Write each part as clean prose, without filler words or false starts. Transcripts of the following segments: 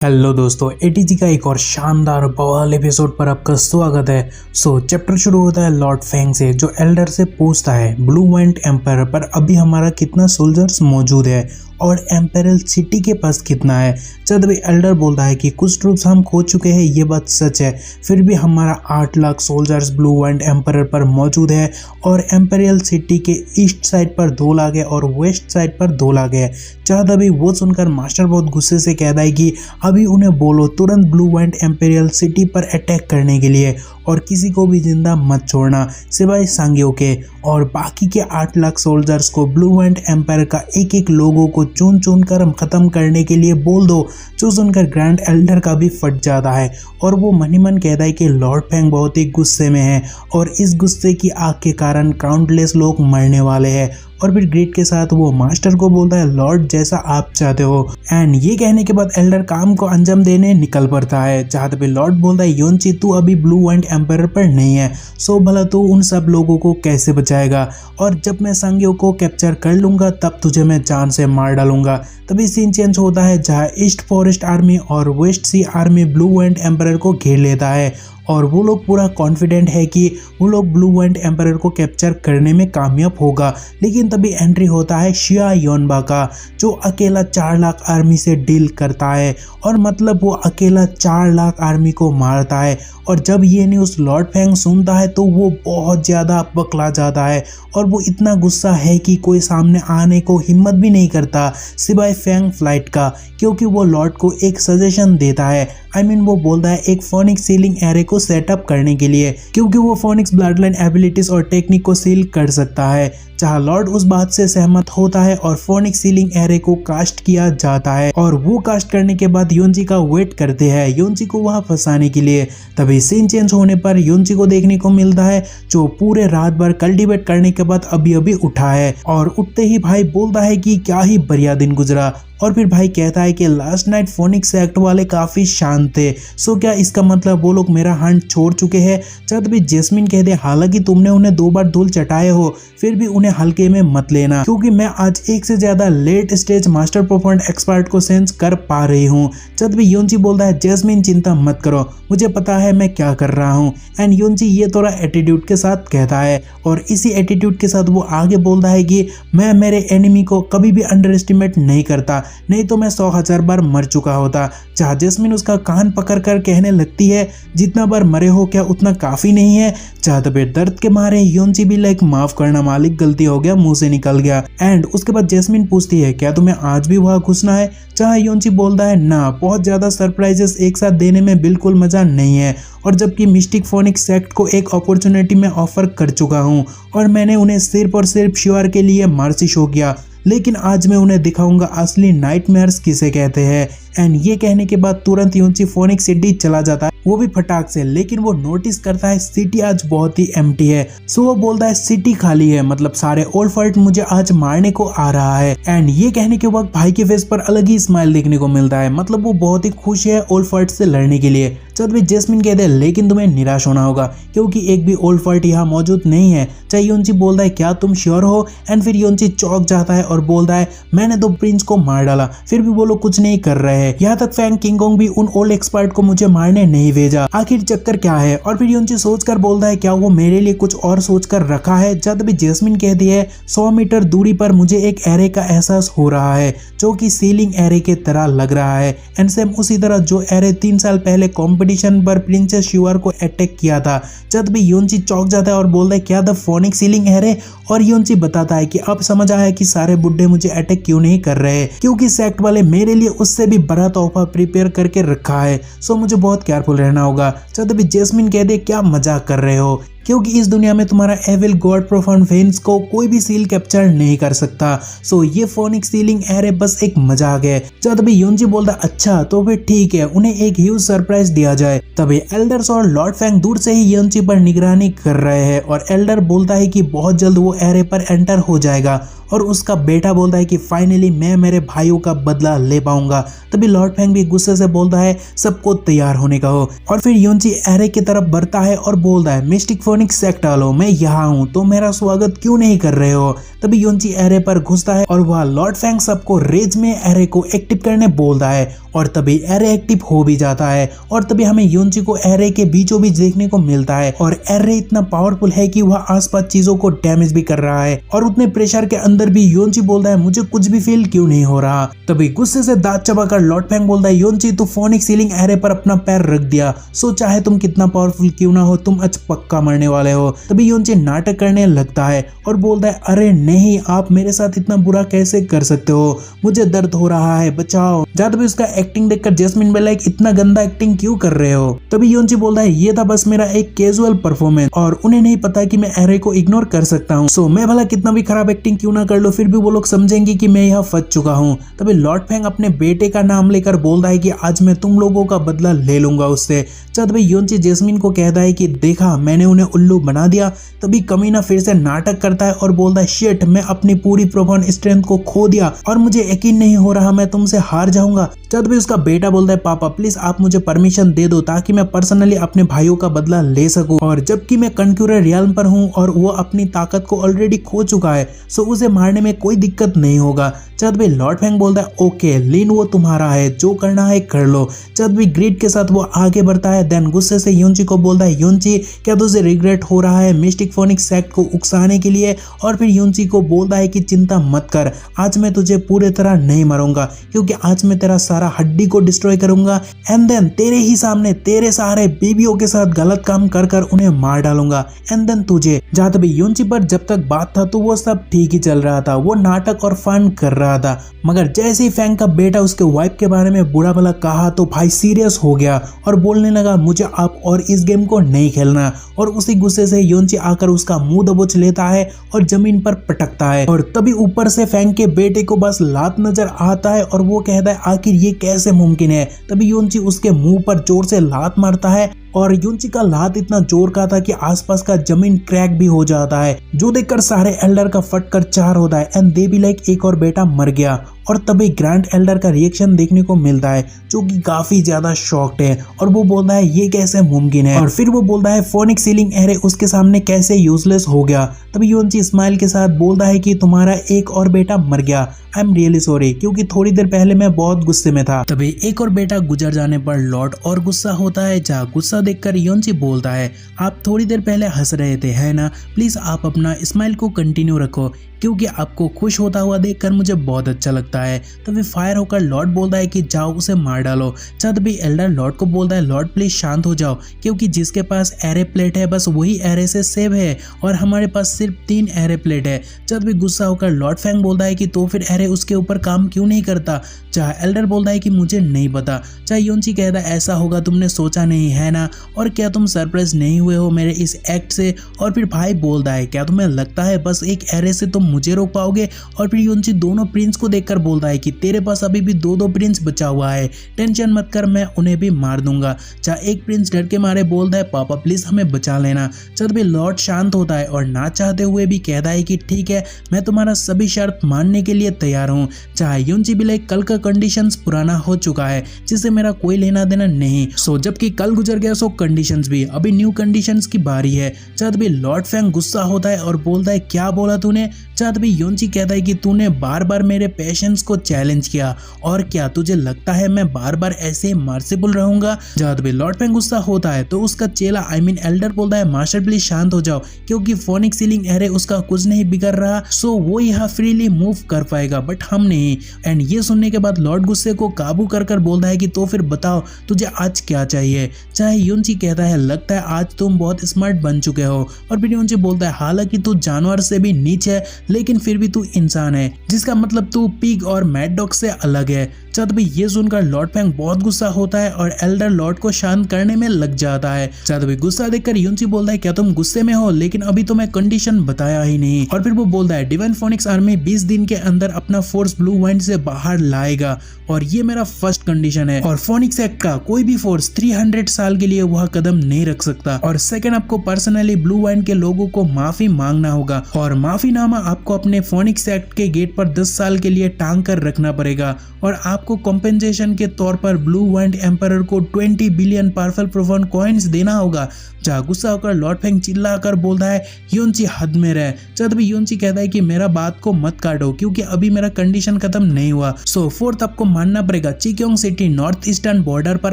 Hello दोस्तों, ATG का एक और शानदार बवाल एपिसोड पर आपका स्वागत है। चैप्टर शुरू होता है लॉर्ड फेंग से, जो एल्डर से पूछता है ब्लू वाइंड एम्पायर पर अभी हमारा कितना सोल्जर्स मौजूद है और एम्पेरल सिटी के पास कितना है। जब भी एल्डर बोलता है कि कुछ ट्रूप्स हम खो चुके हैं, ये बात सच है, फिर भी हमारा 8 lakh soldiers blue wind empire पर मौजूद है और एम्पेरियल सिटी के ईस्ट साइड पर 2 लाख है और वेस्ट साइड पर 2 लाख है। जब अभी वो सुनकर मास्टर बहुत गुस्से से कहता है कि अभी उन्हें बोलो तुरंत ब्लू वाइंड एम्पेरियल सिटी पर अटैक करने के लिए और किसी को भी जिंदा मत छोड़ना सिवाय सांगियों के, और बाकी के 8 लाख सोल्जर्स को ब्लू वाइंड एम्पायर का एक एक लोगों को चुन चुन कर हम खत्म करने के लिए बोल दो। जो सुनकर ग्रैंड एल्डर का भी फट जाता है और वो मन ही मन कहता है कि लॉर्ड फेंग बहुत ही गुस्से में है और इस गुस्से की आग के कारण काउंटलेस लोग मरने वाले हैं। और फिर ग्रेट के साथ वो मास्टर को बोलता है लॉर्ड जैसा आप चाहते हो, एंड ये कहने के बाद एल्डर काम को अंजाम देने निकल पड़ता है। जहाँ पे लॉर्ड बोलता है योंची तू अभी ब्लू वाइंड एम्पायर पर नहीं है, सो भला तू उन सब लोगों को कैसे बचाएगा, और जब मैं सांगियों को कैप्चर कर लूंगा तब तुझे मैं जान से मार डालूंगा। तभी सीन चेंज होता है जहाँ ईस्ट फॉरेस्ट आर्मी और वेस्ट सी आर्मी ब्लू वाइंड एम्पायर को घेर लेता है और वो लोग पूरा कॉन्फिडेंट है कि वो लोग ब्लू वाइंड एम्पायर को कैप्चर करने में कामयाब होगा। लेकिन तभी एंट्री होता है शिया योनबा का, जो अकेला 4 लाख आर्मी से डील करता है और मतलब वो अकेला 4 लाख आर्मी को मारता है। और जब ये न्यूज़ लॉर्ड फेंग सुनता है तो वो बहुत ज़्यादा बकला जाता है और वो इतना गुस्सा है कि कोई सामने आने को हिम्मत भी नहीं करता सिवाय फेंग फ्लाइट का, क्योंकि वो लॉर्ड को एक सजेशन देता है। वो बोलता है एक फोनिक्स सीलिंग एरे को सेटअप करने के लिए, क्योंकि वो फोनिक्स ब्लडलाइन एबिलिटीज और टेक्निक को सील कर सकता है। जहाँ लॉर्ड उस बात से सहमत होता है और फोनिक्स सीलिंग एरे को कास्ट किया जाता है और वो कास्ट करने के बाद योंची का वेट करते हैं योंची को वहाँ फंसाने के लिए। तभी सीन चेंज होने पर योंची को देखने को मिलता है जो पूरे रात भर कल्टीवेट करने के बाद अभी अभी उठा है, और उठते ही भाई बोलता है कि क्या ही बढ़िया दिन गुजरा। और फिर भाई कहता है कि लास्ट नाइट फोनिक्स सेक्ट वाले काफी शांत थे, सो क्या इसका मतलब वो लोग मेरा हंट छोड़ चुके हैं। जब भी जैस्मिन कहते हालांकि तुमने उन्हें 2 बार धूल चटाए हो, फिर भी उन्हें हल्के में मत लेना, क्योंकि मैं आज एक से ज्यादा late stage master performant expert को सेंस कर पा रही हूँ। जब भी योंची बोलता है जैस्मिन चिंता मत करो, मुझे पता है मैं क्या कर रहा हूँ, एंड योंची ये थोड़ा एटीट्यूड के साथ कहता है और इसी एटीट्यूड के साथ वो आगे बोलता है कि मैं मेरे एनिमी को कभी भी अंडर एस्टिमेट नहीं करता, नहीं तो मैं 100,000 बार मर चुका होता। जहाँ जैस्मिन उसका कान पकड़कर कहने लगती है जितना बार मरे हो क्या उतना काफी नहीं है। जहाँ तबे दर्द के मारे योंची भी लाइक माफ करना मालिक, गलती हो गया, मुंह से निकल गया। एंड उसके बाद जैस्मिन पूछती है क्या तुम्हें आज भी वहाँ घुसना है। जहाँ योंची बोलता है ना, बहुत ज्यादा सरप्राइजेस एक साथ देने में बिल्कुल मजा नहीं है, और जबकि मिस्टिक फोनिक्स सेक्ट को एक अपॉर्चुनिटी में ऑफर कर चुका हूँ और मैंने उन्हें सिर्फ और सिर्फ श्योर के लिए मार्सी शो किया, लेकिन आज मैं उन्हें दिखाऊंगा असली नाइटमेयर्स किसे कहते हैं। एंड ये कहने के बाद तुरंत योंची फोनिक्स सिटी चला जाता है, वो भी फटाक से, लेकिन वो नोटिस करता है सिटी आज बहुत ही एम्प्टी है। सो वो बोलता है सिटी खाली है, मतलब सारे ओल्ड फर्ट मुझे आज मारने को आ रहा है। एंड ये कहने के बाद भाई के फेस पर अलग ही स्माइल देखने को मिलता है, मतलब वो बहुत ही खुश है ओल्ड फर्ट से लड़ने के लिए। जब भी जैस्मिन कहते हैं लेकिन तुम्हें निराश होना होगा क्योंकि एक भी ओल्ड फर्ट यहाँ मौजूद नहीं है। चाहे योंची बोलता है क्या तुम श्योर हो, एंड फिर योंची चौंक जाता है और बोलता है मैंने तो प्रिंस को मार डाला, फिर भी वो लोग कुछ नहीं कर रहे हैं। यहाँ तक फैंग किंगकोंग भी उन ओल्ड एक्सपर्ट को मुझे मारने नहीं भेजा, आखिर चक्कर क्या है। और फिर योंची सोचकर बोलता है क्या वो मेरे लिए कुछ और सोचकर रखा है। जब भी जैस्मिन कहती है 100 मीटर दूरी पर मुझे एक एरे का एहसास हो रहा है जो कि सीलिंग एरे के तरह लग रहा है, एंड सेम उसी तरह जो एरे 3 साल पहले कंपटीशन पर प्रिंसेस शिवर को अटैक किया था। जब भी योंची चौंक जाता है और बोलता है क्या द फोनिक्स सीलिंग एरे, और योंची बताता है कि अब समझ आया कि सारे बुड्ढे मुझे अटैक क्यों नहीं कर रहे, क्योंकि सेक्ट वाले मेरे लिए उससे भी बड़ा तोहफा प्रिपेयर करके रखा है, सो मुझे बहुत केयरफुल रहना होगा। जब भी जैस्मिन कह दे क्या मजाक कर रहे हो, क्योंकि इस दुनिया में तुम्हारा एविल गॉड प्रोफाउंड फेंस को कोई भी सील कैप्चर नहीं कर सकता, सो ये फोनिक्स सीलिंग एरे बस एक मजाक है। जब भी योंची बोलता अच्छा तो फिर ठीक है, उन्हें एक ह्यूज सरप्राइज दिया जाए। तभी एल्डर्स और लॉर्ड फेंग दूर से ही योंची पर निगरानी कर रहे हैं और एल्डर बोलता है कि बहुत जल्द वो एरे पर एंटर हो जाएगा, और उसका बेटा बोलता है कि फाइनली मैं मेरे भाइयों का बदला ले पाऊंगा। तभी लॉर्ड फेंग भी गुस्से से बोलता है सबको तैयार होने का हो, और फिर योंची एरे की तरफ बढ़ता है और बोलता है मिस्टिक फोनिक्स सेक्ट वालों, मैं यहाँ हूँ, तो मेरा स्वागत क्यों नहीं कर रहे हो। तभी योंची एरे पर घुसता है और वह लॉर्ड फैंग सबको रेज में एरे को एक्टिव करने बोलता है और तभी एरे एक्टिव हो भी जाता है और तभी हमें योंची को एरे के बीचों बीच देखने को मिलता है और एरे इतना पावरफुल है कि वह आसपास चीजों को डैमेज भी कर रहा है और उतने प्रेशर के अंदर भी योंची बोलता है मुझे कुछ भी फील क्यों नहीं हो रहा। तभी गुस्से से दांत चबाकर लॉर्ड फैंग बोलता है योंची तू फोनिक्स सीलिंग एरे पर अपना पैर रख दिया, सो चाहे तुम कितना पावरफुल क्यों ना हो तुम आज पक्का मरने वाले हो। तभी योंची नाटक करने लगता है और बोलता है अरे नहीं, आप मेरे साथ इतना बुरा कैसे कर सकते हो, मुझे दर्द हो रहा है, बचाओ। जब भी उसका एक्टिंग देखकर जैस्मिन बोला इतना गंदा एक्टिंग क्यों कर रहे हो। तभी योंची बोलता है ये था बस मेरा एक कैजुअल परफॉर्मेंस और उन्हें नहीं पता कि मैं एरे को इग्नोर कर सकता हूँ, सो मैं भला कितना भी खराब एक्टिंग क्यों ना कर लो फिर भी वो लोग समझेंगे कि मैं यहाँ फंस चुका हूँ। तभी लॉर्ड फैंग अपने बेटे का नाम लेकर बोलता है कि आज मैं तुम लोगों का बदला ले लूंगा उससे। तभी योंची जैस्मिन को कहता है कि देखा मैंने उन्हें उल्लू बना दिया। तभी कमीना फिर से नाटक करता है और बोलता है शिट, मैं अपनी पूरी प्रोफाउंड स्ट्रेंथ को खो दिया और मुझे यकीन नहीं हो रहा मैं तुमसे हार जाऊंगा। तभी उसका बेटा बोलता है पापा प्लीज आप मुझे परमिशन दे दो ताकि मैं पर्सनली अपने भाइयों का बदला ले सकूं, और जबकि मैं कनक्यूरर रियल्म पर हूं और वो अपनी ताकत को ऑलरेडी खो चुका है सो उसे मारने में कोई दिक्कत नहीं होगा। तभी लॉर्ड फैंग बोलता है ओके लिन वो तुम्हारा है, जो करना है कर लो। तभी ग्रीड के साथ वो आगे बढ़ता है। देन गुस्से से योंची को बोलता है योंची क्या तुझे रिग्रेट हो रहा है मिस्टिक फोनिक्स सेक्ट को उकसाने के लिए, और फिर योंची को बोलता है कि चिंता मत कर, आज मैं तुझे पूरे तरह नहीं मारूंगा क्योंकि आज मैं तेरा सारा हड्डी को डिस्ट्रॉय करूंगा एंड देन तेरे ही सामने तेरे सारे बीबियों के साथ गलत काम कर कर उन्हें मार डालूंगा एंड देन तुझे। जहाँ तभी योंची पर जब तक बात था तो वो सब ठीक ही चल रहा था, वो नाटक और फन कर रहा था, मगर जैसे ही फैंग का बेटा उसके वाइफ के बारे में बुरा भला कहा तो भाई सीरियस हो गया और बोलने लगा मुझे आप और इस गेम को नहीं खेलना, और उसी गुस्से से योंची आकर उसका मुंह दबोच लेता है और जमीन पर पटकता है। और तभी ऊपर से फैंग के बेटे को बस लात नजर आता है और वो कहता है आखिर ये कैसे मुमकिन है। तभी योंची उसके मुंह पर जोर से लात मारता है और योंची का लात इतना जोर का था कि आसपास का जमीन क्रैक भी हो जाता है, जो देखकर सारे एल्डर का फटकर चार होता है एंड दे भी लाइक एक और बेटा मर गया। और तभी ग्रैंड एल्डर का रिएक्शन देखने को मिलता है जो कि काफी ज्यादा शॉक्ड है और वो बोलता है ये कैसे मुमकिन है, और फिर वो बोलता है फोनिक्स सीलिंग एरे उसके सामने कैसे यूजलेस हो गया। तभी योंची स्माइल के साथ बोलता है कि तुम्हारा एक और बेटा मर गया, आई एम रियली सॉरी क्योंकि थोड़ी देर पहले मैं बहुत गुस्से में था। तभी एक और बेटा गुजर जाने पर लॉर्ड और गुस्सा होता है, जहाँ गुस्सा देखकर योंची बोलता है आप थोड़ी देर पहले हंस रहे थे है ना, प्लीज आप अपना स्माइल को कंटिन्यू रखो क्योंकि आपको खुश होता हुआ देखकर मुझे बहुत अच्छा लगता है। तभी फायर होकर लॉर्ड बोलता है कि जाओ उसे मार डालो। तभी एल्डर लॉर्ड को बोलता है लॉर्ड प्लीज शांत हो जाओ क्योंकि जिसके पास एरे प्लेट है बस वही एरे से सेव है और हमारे पास सिर्फ 3 एरे प्लेट है। तभी गुस्सा होकर लॉर्ड फैंग बोलता है कि तो फिर एरे उसके ऊपर काम क्यों नहीं करता। चाहे एल्डर बोलता है कि मुझे नहीं पता। चाहे योंची कहता है ऐसा होगा तुमने सोचा नहीं है ना, और क्या तुम सरप्राइज नहीं हुए हो मेरे इस एक्ट से। और फिर भाई बोलता है क्या तुम्हें लगता है बस एक एरे से तुम मुझे रोक पाओगे। और फिर योंची दोनों प्रिंस को देखकर बोलता है कि तेरे पास अभी भी 2 प्रिंस बचा हुआ है, टेंशन मत कर मैं उन्हें भी मार दूंगा। चाहे एक प्रिंस डर के मारे बोलता है पापा प्लीज हमें बचा लेना। तभी लॉर्ड शांत होता है और ना चाहते हुए भी कहता है कि ठीक है मैं तुम्हारा सभी शर्त मानने के लिए तैयार हूँ। चाहे योंची भी लाइक कल का कंडीशंस पुराना हो चुका है जिससे मेरा कोई लेना देना नहीं, सो जबकि कल गुजर गया सो कंडीशंस भी अभी न्यू कंडीशंस की बारी है। तभी लॉर्ड फैंग गुस्सा होता है और बोलता है क्या बोला तूने। तभी योंची कहता है कि तूने बार बार मेरे पेशेंस को चैलेंज किया और क्या तुझे लगता है मैं बार बार ऐसे मर्सीफुल रहूंगा। जब भी लॉर्ड फैंग गुस्सा होता है तो उसका चेला आई मीन एल्डर बोलता है मास्टर प्लीज शांत हो जाओ क्योंकि फोनिक्स सीलिंग एरे उसका कुछ नहीं बिगड़ रहा, सो वो यहाँ फ्रीली मूव कर पाएगा बट हम नहीं। एंड ये सुनने के बाद लॉर्ड गुस्से को काबू कर कर बोलता है कि तो फिर बताओ तुझे आज क्या चाहिए। चाहे योंची कहता है लगता है आज तुम बहुत स्मार्ट बन चुके हो, और फिर योंची बोलता है हालांकि तू जानवर से भी नीच है लेकिन फिर भी तू इंसान है जिसका मतलब तू पिग और मैड डॉग से अलग है। तभी ये सुनकर लॉर्ड फैंग बहुत गुस्सा होता है और एल्डर लॉर्ड को शांत करने में लग जाता है। तभी गुस्सा देखकर योंची बोलता है क्या तुम गुस्से में हो, लेकिन अभी तो मैं कंडीशन बताया ही नहीं। और फिर वो बोलता है डिवाइन फोनिक्स आर्मी 20 दिन के अंदर अपना फोर्स ब्लू वाइंड से बाहर लाएगा और ये मेरा फर्स्ट कंडीशन है, और फोनिक्स एक्ट का कोई भी फोर्स 300 साल के लिए वह कदम नहीं रख सकता। और सेकंड आपको पर्सनली ब्लू वाइंड के लोगों को माफी मांगना होगा और माफीनामा आपको अपने फोनिक्स एक्ट के गेट पर 10 साल के लिए टांग कर रखना पड़ेगा, और आप आपको कॉम्पेंसेशन के तौर पर ब्लू वाइंड एम्पायर को 20 बिलियन पावरफुल प्रोफॉन कॉइन्स देना होगा। जहाँ गुस्सा होकर लॉर्ड फेंग चिल्ला कर बोलता है योनची हद में रहे। जब भी योनची कहता है कि मेरा बात को मत काटो क्योंकि अभी मेरा कंडीशन खत्म नहीं हुआ। सो फोर्थ आपको मानना पड़ेगा चिक्योंग सिटी नॉर्थ ईस्टर्न बॉर्डर पर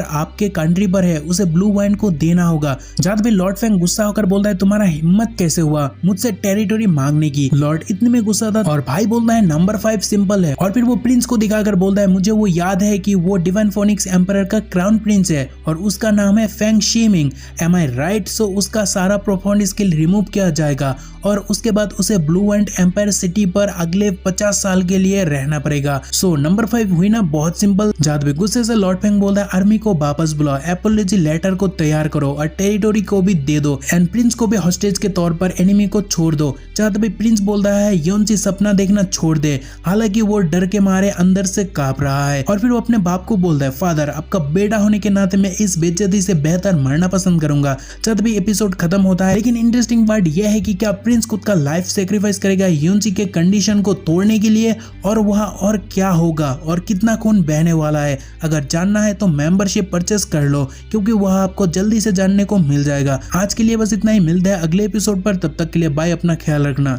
आपके कंट्री पर है, उसे ब्लू वाइन को देना होगा। जब भी लॉर्ड फेंग गुस्सा होकर बोलता है तुम्हारा हिम्मत कैसे हुआ मुझसे टेरिटोरी मांगने की। लॉर्ड इतने में गुस्सा था और भाई बोलता है नंबर 5 सिंपल है और फिर वो प्रिंस को दिखाकर बोलता है मुझे वो याद है कि वो डिवाइन फोनिक्स एम्पायर का क्राउन प्रिंस है और उसका नाम है फेंग शीमिंग। एम आई राइट? सो उसका सारा प्रोफाउंड स्किल रिमूव किया जाएगा और उसके बाद उसे ब्लू वाइंड एम्पायर सिटी पर अगले 50 साल के लिए रहना पड़ेगा। सो नंबर 5 हुई ना बहुत सिंपल। जब भी गुस्से से लॉर्ड फेंग बोलता है आर्मी को वापस बुलाओ, एपोलॉजी लेटर को तैयार करो और टेरिटोरी को भी दे दो एंड प्रिंस को भी हॉस्टेज के तौर पर एनिमी को छोड़ दो। जब भी प्रिंस बोलता है योनची सपना देखना छोड़ दे, हालांकि वो डर के मारे अंदर से कांप रहा है और फिर वो अपने बाप को बोलता है फादर आपका बेटा होने के नाते मैं इस बेइज्जती से बेहतर मरना पसंद करूंगा। जब भी एपिसोड खत्म होता है लेकिन इंटरेस्टिंग पार्ट यह है कि क्या प्रिंस खुद का लाइफ सेक्रीफाइस करेगा योनची के कंडीशन को तोड़ने के लिए और वहां और क्या होगा और कितना खून बहने वाला है। अगर जानना है तो मेंबरशिप परचेस कर लो क्योंकि वह आपको जल्दी से जानने को मिल जाएगा। आज के लिए बस इतना ही, मिलते हैं अगले एपिसोड पर, तब तक के लिए बाय, अपना ख्याल रखना।